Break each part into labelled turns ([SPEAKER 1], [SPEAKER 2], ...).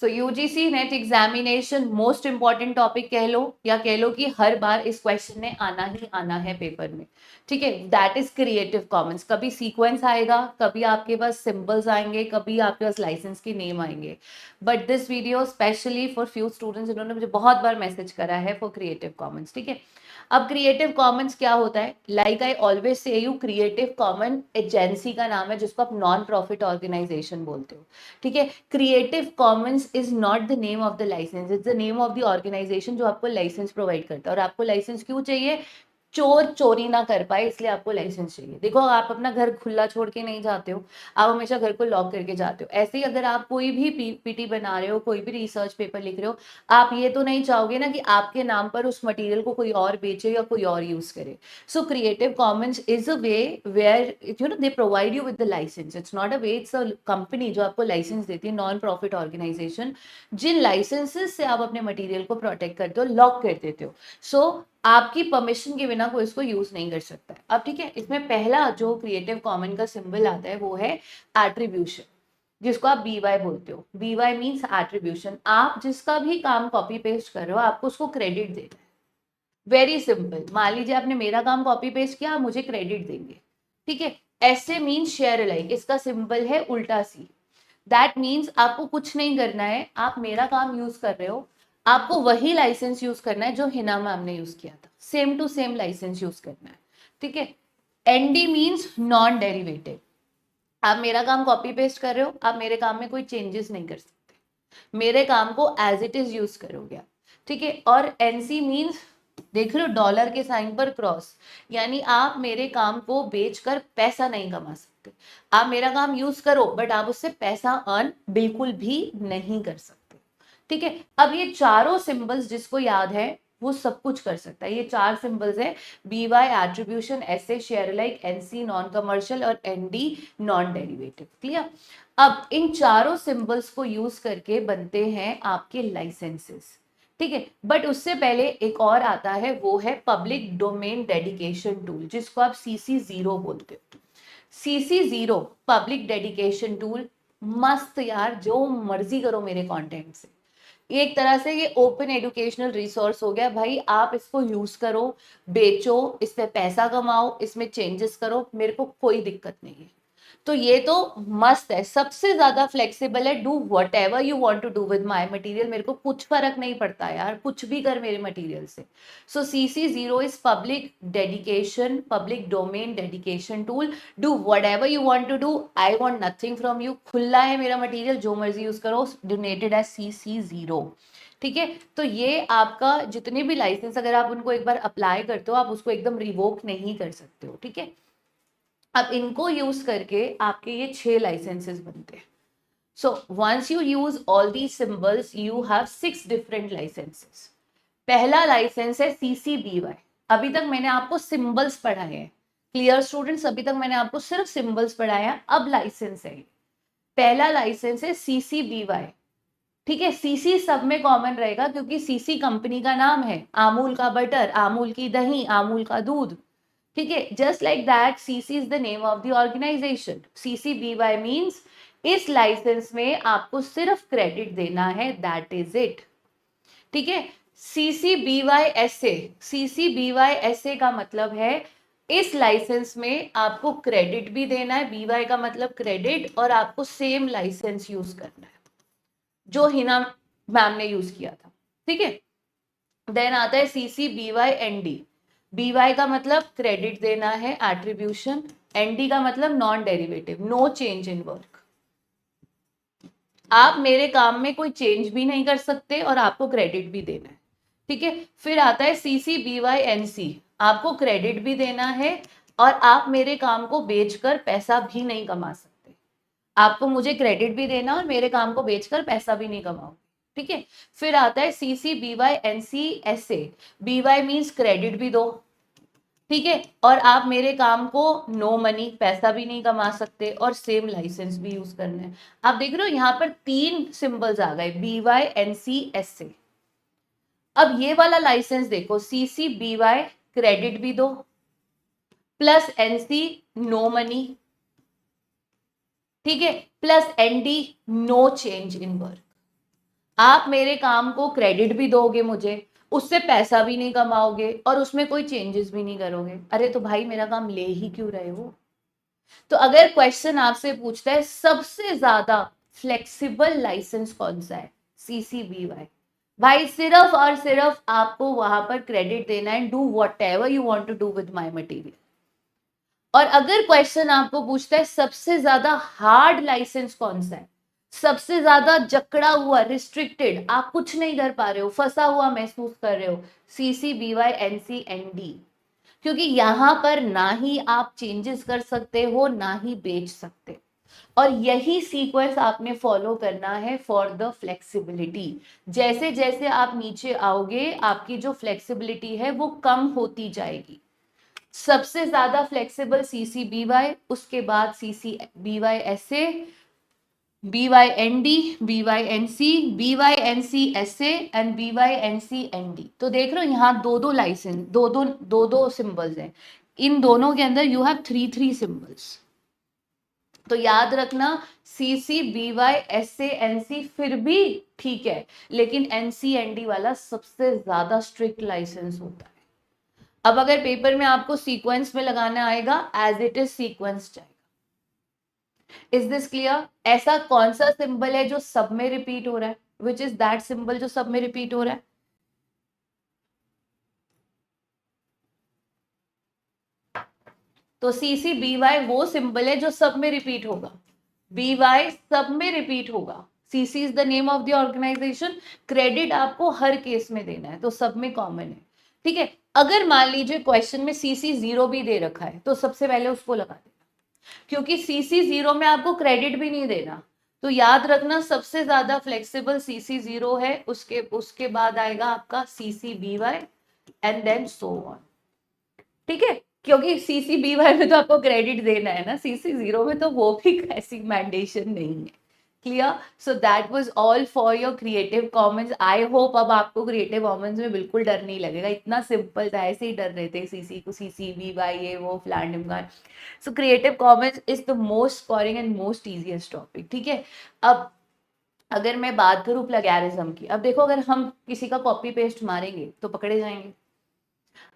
[SPEAKER 1] सो UGC NET examination most important topic कह लो, या कह लो कि हर बार इस क्वेश्चन ने आना ही आना है पेपर में, ठीक है। That is creative Commons. कभी सीक्वेंस आएगा, कभी आपके पास सिंबल्स आएंगे, कभी आपके पास लाइसेंस के नेम आएंगे, but this video specially for few students जिन्होंने मुझे बहुत बार मैसेज करा है फॉर क्रिएटिव कॉमन्स, ठीक है। अब क्रिएटिव कॉमन्स क्या होता है? Like I always say you, creative common agency का नाम है जिसको आप नॉन प्रॉफिट ऑर्गेनाइजेशन बोलते हो, ठीक है। Creative Commons is not the name of the licence, it's the name of the organisation जो आपको लाइसेंस प्रोवाइड करता है। और आपको लाइसेंस क्यों चाहिए? चोर चोरी ना कर पाए, इसलिए आपको लाइसेंस चाहिए। देखो, आप अपना घर खुला छोड़ के नहीं जाते हो, आप हमेशा घर को लॉक करके जाते हो। ऐसे ही अगर आप कोई भी पीपीटी बना रहे हो, कोई भी रिसर्च पेपर लिख रहे हो, आप ये तो नहीं चाहोगे ना कि आपके नाम पर उस मटेरियल को कोई और बेचे या कोई और यूज करे। So creative Commons is a way where you know they provide you with the licence. It's not a way, it's a company जो आपको लाइसेंस देती है, नॉन प्रॉफिट ऑर्गेनाइजेशन, जिन लाइसेंसेस से आप अपने मटेरियल को प्रोटेक्ट करते हो, लॉक कर देते हो। सो आपकी परमिशन के बिना कोई इसको यूज नहीं कर सकता है। अब ठीक है, इसमें पहला जो क्रिएटिव कॉमन का सिंबल आता है वो है एट्रीब्यूशन, जिसको आप बी वाई बोलते हो। B Y means attribution. आप जिसका भी काम कॉपी पेस्ट कर रहे हो, आपको उसको क्रेडिट देना है। वेरी सिंपल, मान लीजिए आपने मेरा काम कॉपी पेस्ट किया, आप मुझे क्रेडिट देंगे, ठीक है। ऐसे मीन्स शेयर अलाइक, इसका सिंबल है उल्टा सी। दैट मीन्स आपको कुछ नहीं करना है, आप मेरा काम यूज कर रहे हो, आपको वही लाइसेंस यूज करना है जो हिना मैम ने यूज किया था, same to same licence use करना है, ठीक है। ND means non derivative. आप मेरा काम कॉपी पेस्ट कर रहे हो, आप मेरे काम में कोई चेंजेस नहीं कर सकते, मेरे काम को एज इट इज यूज करोगे आप, ठीक है। और एनसी मीन्स, देख रहे हो डॉलर के साइन पर क्रॉस, यानी आप मेरे काम को बेचकर पैसा नहीं कमा सकते। आप मेरा काम यूज करो बट आप उससे पैसा अर्न बिल्कुल भी नहीं कर सकते, ठीक है। अब ये चारों सिंबल्स जिसको याद है वो सब कुछ कर सकता है। ये चार सिंबल्स है, B Y attribution, S A share like, N C non commercial और N D non derivative. Clear? अब इन चारों सिंबल्स को यूज करके बनते हैं आपके लाइसेंसेस, ठीक है। बट उससे पहले एक और आता है, वो है पब्लिक डोमेन डेडिकेशन टूल, जिसको आप CC0 बोलते हो। CC0 पब्लिक डेडिकेशन टूल, मस्त यार, जो मर्जी करो मेरे कंटेंट से। एक तरह से ये ओपन एजुकेशनल रिसोर्स हो गया भाई, आप इसको यूज करो, बेचो, इसमें पैसा कमाओ, इसमें चेंजेस करो, मेरे को कोई दिक्कत नहीं है। तो ये तो मस्त है, सबसे ज्यादा फ्लेक्सिबल है। Do what ever you want to do with my material, मेरे को कुछ फर्क नहीं पड़ता यार, कुछ भी कर मेरे मटीरियल से। So CC0 is public dedication, public domain dedication tool. Do what ever you want to do, I want nothing from you. खुला है मेरा मटीरियल, जो मर्जी यूज करो, डोनेटेड एज CC0, ठीक है। तो ये आपका जितने भी लाइसेंस, अगर आप उनको एक बार अप्लाई करते हो, आप उसको एकदम रिवोक नहीं कर सकते हो, ठीक है। अब इनको यूज करके आपके ये 6 लाइसेंसेस बनते हैं। So once you use all the symbols, you have 6 different licences. पहला लाइसेंस है CCBY। अभी तक मैंने आपको सिंबल्स पढ़ाए हैं, क्लियर स्टूडेंट्स? अभी तक मैंने आपको सिर्फ सिंबल्स पढ़ाया है, अब लाइसेंस है। पहला लाइसेंस है CCBY, ठीक है। सीसी सब में कॉमन रहेगा क्योंकि सीसी कंपनी का नाम है, अमूल का बटर, अमूल की दही, अमूल का दूध, ठीक है। Just like that CC is the name of the organisation. CCBY means इस लाइसेंस में आपको सिर्फ क्रेडिट देना है, दैट इज इट, ठीक है। CCBY SA का मतलब है इस लाइसेंस में आपको क्रेडिट भी देना है, BY का मतलब क्रेडिट, और आपको सेम लाइसेंस यूज करना है जो हिना मैम ने यूज किया था, ठीक है। देन आता है CCBY-ND। BY का मतलब क्रेडिट देना है, एट्रीब्यूशन। ND का मतलब non derivative, no change in work. आप मेरे काम में कोई चेंज भी नहीं कर सकते और आपको क्रेडिट भी देना है, ठीक है। फिर आता है CCBY-NC, आपको क्रेडिट भी देना है और आप मेरे काम को बेचकर पैसा भी नहीं कमा सकते। आपको मुझे क्रेडिट भी देना और मेरे काम को बेचकर पैसा भी नहीं कमाओ, ठीक है। फिर आता है CCBY-NC-SA। BY मीन्स क्रेडिट भी दो, ठीक है, और आप मेरे काम को नो मनी, पैसा भी नहीं कमा सकते, और सेम लाइसेंस भी यूज करना है। आप देख रहे हो यहाँ पर 3 सिंबल्स आ गए, BY-NC-SA। अब ये वाला लाइसेंस देखो, CCBY क्रेडिट भी दो, प्लस NC नो मनी, ठीक है, plus ND no change in work. आप मेरे काम को क्रेडिट भी दोगे मुझे, उससे पैसा भी नहीं कमाओगे और उसमें कोई चेंजेस भी नहीं करोगे, अरे तो भाई मेरा काम ले ही क्यों रहे हो। तो अगर क्वेश्चन आपसे पूछता है सबसे ज्यादा फ्लेक्सिबल लाइसेंस कौन सा है, CCBY, भाई सिर्फ और सिर्फ आपको वहां पर क्रेडिट देना है, do what ever you want to do with my material. और अगर क्वेश्चन आपको पूछता है सबसे ज्यादा हार्ड लाइसेंस कौन सा है, सबसे ज्यादा जकड़ा हुआ, रिस्ट्रिक्टेड, आप कुछ नहीं कर पा रहे हो, फंसा हुआ महसूस कर रहे हो, CCBY NCND, क्योंकि यहां पर ना ही आप चेंजेस कर सकते हो ना ही बेच सकते, और यही सीक्वेंस आपने फॉलो करना है फॉर द फ्लेक्सिबिलिटी। जैसे जैसे आप नीचे आओगे आपकी जो फ्लेक्सिबिलिटी है वो कम होती जाएगी। सबसे ज्यादा फ्लेक्सिबल CCBY, उसके बाद CCBY SA, BYND, BYNC, BYNC SA and BYNC-ND। तो देख रहे हो यहाँ दो दो लाइसेंस, दो दो सिंबल्स हैं, इन दोनों के अंदर यू हैव थ्री सिंबल्स। तो याद रखना CCBY SA NC फिर भी ठीक है, लेकिन NCND वाला सबसे ज्यादा स्ट्रिक्ट लाइसेंस होता है। अब अगर पेपर में आपको सीक्वेंस में लगाना आएगा, एज इट इज सीक्वेंस जाएगा। Is this clear? ऐसा कौन सा सिंबल है जो सब में रिपीट हो रहा है, विच इज दैट सिंबल जो सब में रिपीट हो रहा है? तो CCBY वो सिंबल है जो सब में रिपीट होगा, BY सब में रिपीट होगा, CC is the name of the organisation, credit आपको हर केस में देना है, तो सब में कॉमन है। ठीक है, अगर मान लीजिए क्वेश्चन में CC0 भी दे रखा है तो सबसे पहले उसको लगा देना, क्योंकि CC0 में आपको क्रेडिट भी नहीं देना। तो याद रखना सबसे ज्यादा फ्लेक्सिबल CC0 है, उसके उसके बाद आएगा आपका CCBY and then so on. ठीक है, क्योंकि CCBY में तो आपको क्रेडिट देना है ना, CC0 में तो वो भी ऐसी मैंडेशन नहीं है। Clear? So that was all for your creative Commons. I hope अब आपको क्रिएटिव कॉमन्स में बिल्कुल डर नहीं लगेगा, इतना सिंपल था, ऐसे ही डर रहे थे CC को, CCBY ये वो फलान ढिमकान। So creative Commons is the most scoring and most easiest topic. ठीक है, अब अगर मैं बात करूं प्लगैरिज्म की, अब देखो अगर हम किसी का कॉपी पेस्ट मारेंगे तो पकड़े जाएंगे।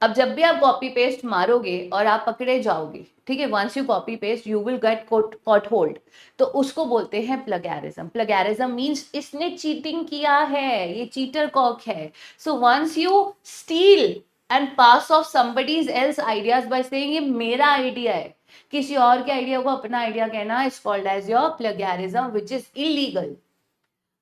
[SPEAKER 1] अब जब भी आप कॉपी पेस्ट मारोगे और आप पकड़े जाओगे, ठीक है, once you copy paste you will get caught hold, तो उसको बोलते हैं प्लगैरिज्म। प्लगैरिज्म मींस इसने चीटिंग किया है, ये चीटर कॉक है। So once you steal and pass off somebody's else ideas by saying ये मेरा आइडिया है, किसी और के आइडिया को अपना आइडिया कहना, is called as your plagiarism which is illegal.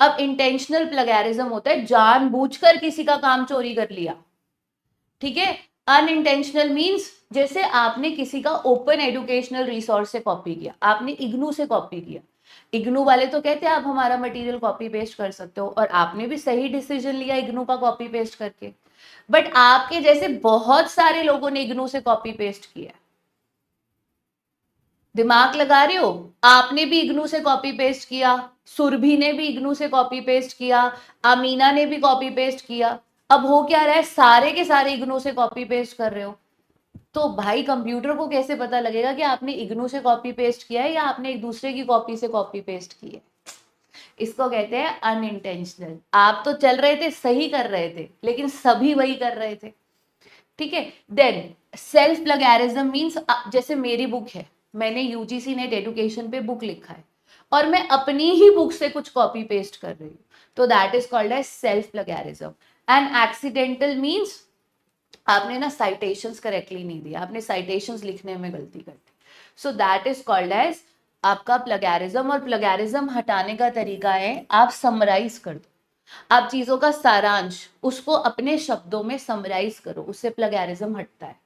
[SPEAKER 1] अब इंटेंशनल प्लगैरिज्म होता है जानबूझकर किसी का काम चोरी कर लिया। ठीक है, अनइंटेंशनल मींस जैसे आपने किसी का ओपन एजुकेशनल रिसोर्स से कॉपी किया, आपने इग्नू से कॉपी किया, इग्नू वाले तो कहते हैं आप हमारा मटेरियल कॉपी पेस्ट कर सकते हो, और आपने भी सही डिसीजन लिया इग्नू का कॉपी पेस्ट करके, बट आपके जैसे बहुत सारे लोगों ने इग्नू से कॉपी पेस्ट किया। दिमाग लगा रहे हो? आपने भी इग्नू से कॉपी पेस्ट किया, सुरभि ने भी इग्नू से कॉपी पेस्ट किया, अमीना ने भी कॉपी पेस्ट किया। अब हो क्या रहा है, सारे के सारे इग्नू से कॉपी पेस्ट कर रहे हो। तो भाई कंप्यूटर को कैसे पता लगेगा कि आपने इग्नू से कॉपी पेस्ट किया है या आपने एक दूसरे की कॉपी से कॉपी पेस्ट की है? इसको कहते हैं अनइंटेंशनल। आप तो चल रहे थे, सही कर रहे थे, लेकिन सभी वही कर रहे थे। ठीक है, देन सेल्फ प्लगैरिज्म मींस जैसे मेरी बुक है, मैंने यूजीसी नेट एजुकेशन पे बुक लिखा है और मैं अपनी ही बुक से कुछ कॉपी पेस्ट कर रही हूँ, तो that is called as self plagiarism. And accidental means आपने ना साइटेशंस करेक्टली नहीं दिया, आपने साइटेशंस लिखने में गलती कर दी, so that is called as आपका प्लगैरिज्म। और प्लगैरिज्म हटाने का तरीका है आप समराइज कर दो, आप चीजों का सारांश उसको अपने शब्दों में समराइज करो, उससे प्लगैरिज्म हटता है।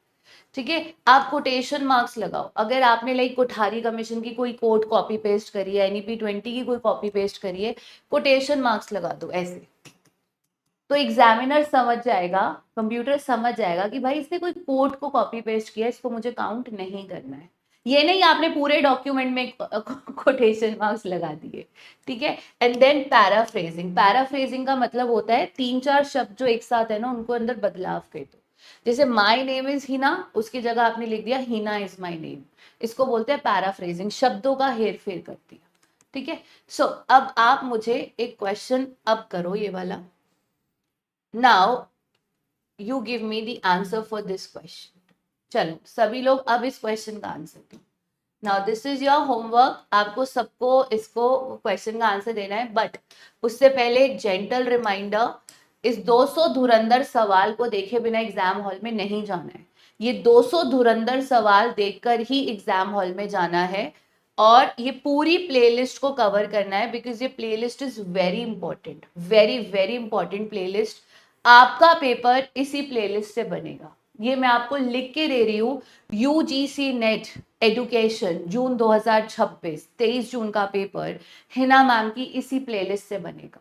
[SPEAKER 1] ठीक है, आप कोटेशन मार्क्स लगाओ, अगर आपने लाइक कोठारी कमीशन की कोई कोट कॉपी पेस्ट करी है, NEP 20 की कोई कॉपी पेस्ट करी है, कोटेशन मार्क्स लगा दो ऐसे, तो एग्जामिनर समझ जाएगा, कंप्यूटर समझ जाएगा कि भाई इसने कोई कोट को कॉपी पेस्ट किया, इसको मुझे काउंट नहीं करना है। ये नहीं आपने पूरे डॉक्यूमेंट में कोटेशन मार्क्स लगा दिए। ठीक है, एंड देन पैराफ्रेजिंग। पैराफ्रेजिंग का मतलब होता है 3-4 शब्द जो एक साथ है ना उनको अंदर बदलाव कर दो। जैसे माई नेम इज हिना, उसकी जगह आपने लिख दिया हिना इज माई नेम, इसको बोलते हैं पैराफ्रेजिंग, शब्दों का हेर फेर कर दिया। ठीक है। सो अब आप मुझे एक क्वेश्चन अब करो ये वाला। Now you give me the answer for this question. चलो सभी लोग अब इस क्वेश्चन का आंसर दो। Now this is your homework, आपको सबको इसको क्वेश्चन का आंसर देना है, बट उससे पहले एक जेंटल रिमाइंडर, इस 200 धुरंधर सवाल को देखे बिना एग्जाम हॉल में नहीं जाना है। ये 200 धुरंधर सवाल देखकर ही एग्जाम हॉल में जाना है, और ये पूरी प्लेलिस्ट को कवर करना है, बिकॉज ये playlist is very important, very very important playlist. आपका पेपर इसी प्लेलिस्ट से बनेगा, ये मैं आपको लिख के दे रही हूँ। यूजीसी नेट एजुकेशन जून 2026, 23 जून का पेपर हिना मैम की इसी प्लेलिस्ट से बनेगा।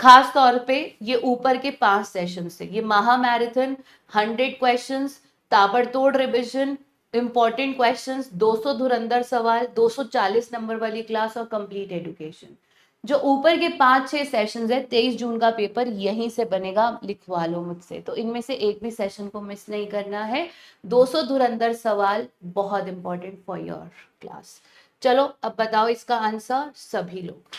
[SPEAKER 1] खास तौर पे ये ऊपर के 5 सेशन से, ये महा मैराथन, 100 क्वेश्चंस, ताबड़तोड़ रिविजन, इंपॉर्टेंट क्वेश्चंस, 200 धुरंधर सवाल, 240 नंबर वाली क्लास और कंप्लीट एजुकेशन, जो ऊपर के 5-6 सेशंस है, 23 जून का पेपर यहीं से बनेगा, लिखवा लो मुझसे। तो इनमें से एक भी सेशन को मिस नहीं करना है। 200 धुरंधर सवाल बहुत इंपॉर्टेंट फॉर योर क्लास। चलो अब बताओ इसका आंसर सभी लोग।